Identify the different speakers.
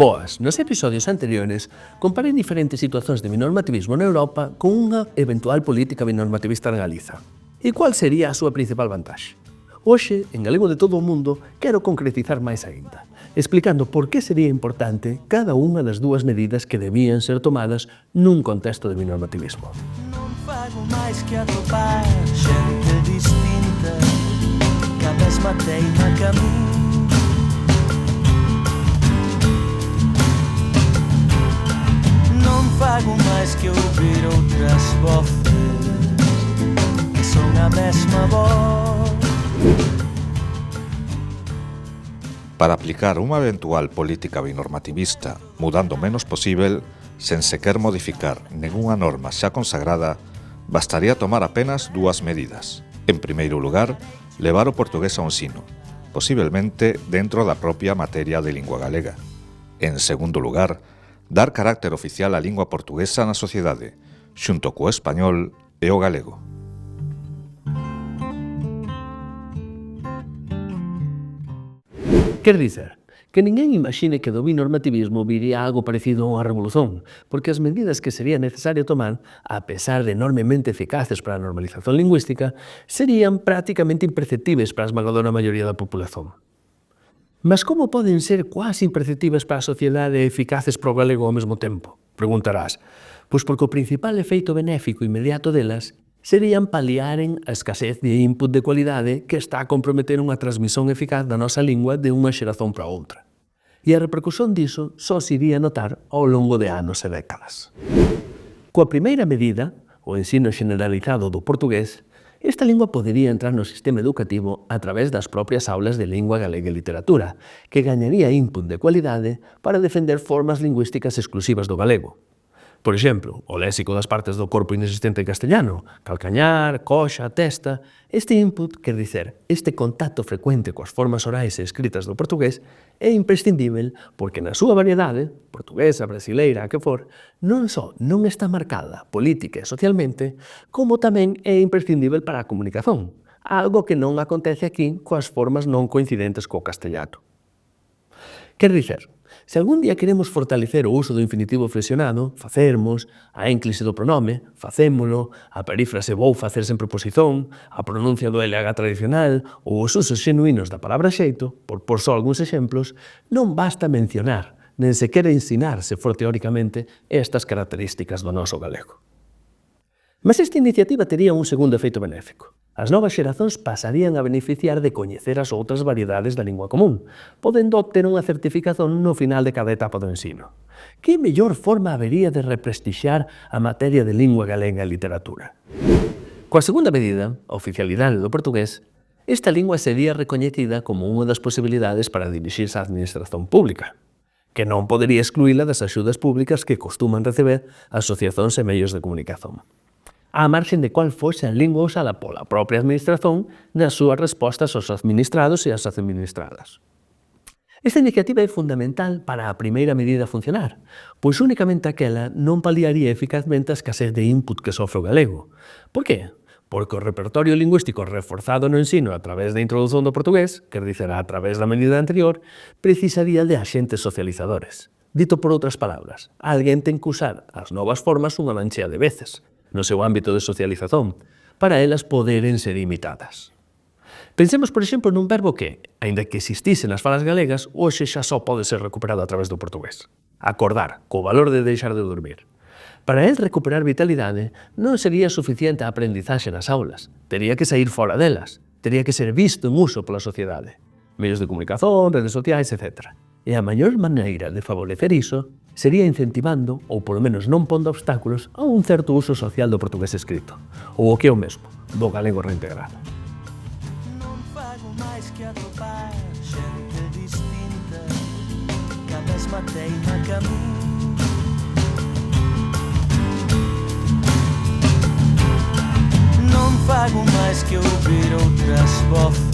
Speaker 1: Boas, nos episodios anteriores comparei diferentes situacións de binormativismo na Europa con unha eventual política binormativista na Galiza. E cual sería a súa principal vantaxe? Hoxe, en Galego de todo o mundo, quero concretizar máis aínda, explicando por que sería importante cada unha das dúas medidas que debían ser tomadas nun contexto de binormativismo.
Speaker 2: Non fago máis que atopar xente distinta que a mesma teima que a min. Non fago máis que ouvir outras voces que son a mesma voz.
Speaker 3: Para aplicar unha eventual política binormativista mudando o menos posível, sen sequer modificar ningunha norma xa consagrada, bastaría tomar apenas dúas medidas. En primeiro lugar, levar o portugués a un ensino, posiblemente dentro da propia materia de lingua galega. En segundo lugar, dar carácter oficial á lingua portuguesa na sociedade, xunto co español e o galego.
Speaker 1: Quer dizer, que ninguén imagine que do binormativismo viría algo parecido a unha revolución, porque as medidas que sería necesario tomar, a pesar de enormemente eficaces para a normalización lingüística, serían prácticamente imperceptíveis para a esmagadora maioría da populación. Mas como poden ser quase imperceptíveis para a sociedade e eficaces para o galego ao mesmo tempo? Preguntarás. Pois porque o principal efeito benéfico inmediato delas serían paliaren a escasez de input de cualidade que está a comprometer unha transmisión eficaz da nosa lingua de unha xeración para outra. E a repercusión diso só se iría notar ao longo de anos e décadas. Coa primeira medida, o ensino generalizado do portugués, esta lingua podería entrar no sistema educativo a través das propias aulas de lingua galega e literatura, que gañaría input de cualidade para defender formas lingüísticas exclusivas do galego. Por exemplo, o léxico das partes do corpo inexistente en castellano, calcañar, coxa, testa. Este input, quer dicer, este contacto frecuente coas formas orais e escritas do portugués é imprescindível porque na súa variedade, portuguesa, brasileira, a que for, non só non está marcada política e socialmente, como tamén é imprescindível para a comunicación, algo que non acontece aquí coas formas non coincidentes co castellano. Quer dicer, se algún día queremos fortalecer o uso do infinitivo flexionado, facermos, a énclise do pronome, facémolo, a perífrase vou facer sen preposición, a pronuncia do LH tradicional ou os usos xenuínos da palabra xeito, por só algúns exemplos, non basta mencionar, nen sequer ensinar, se for teóricamente, estas características do noso galego. Mas esta iniciativa tería un segundo efeito benéfico. As novas xerazóns pasarían a beneficiar de coñecer as outras variedades da lingua común, podendo obter unha certificación no final de cada etapa do ensino. Que mellor forma habería de represtixiar a materia de lingua galega e literatura? Coa segunda medida, a oficialidade do portugués, esta lingua sería recoñecida como unha das posibilidades para dirixirse á administración pública, que non podería excluíla das axudas públicas que costuman receber asociacións e medios de comunicación, á marxen de cual fose a lingua usada pola propia administración nas súas respostas aos administrados e ás administradas. Esta iniciativa é fundamental para a primeira medida funcionar, pois únicamente aquela non paliaría eficazmente a escasez de input que sofre o galego. Por que? Porque o repertorio lingüístico reforzado no ensino a través da introdución do portugués, quer dizer, a través da medida anterior, precisaría de axentes socializadores. Dito por outras palabras, alguén ten que usar as novas formas unha manchea de veces, no seu ámbito de socialización, para elas poderen ser imitadas. Pensemos, por exemplo, nun verbo que, aínda que existise nas falas galegas, hoxe xa só pode ser recuperado a través do portugués. Acordar, co valor de deixar de dormir. Para el recuperar vitalidade, non sería suficiente a aprendizaxe nas aulas, tería que sair fora delas, tería que ser visto en uso pola sociedade, medios de comunicación, redes sociais, etc. E a maior maneira de favorecer iso sería incentivando, ou polo menos non pondo obstáculos, a un certo uso social do portugués escrito, ou o que é o mesmo, do galego reintegrado.
Speaker 2: Non fago máis que atopar xente distinta que a mesma teima que a min. Non fago máis que ouvir outras voces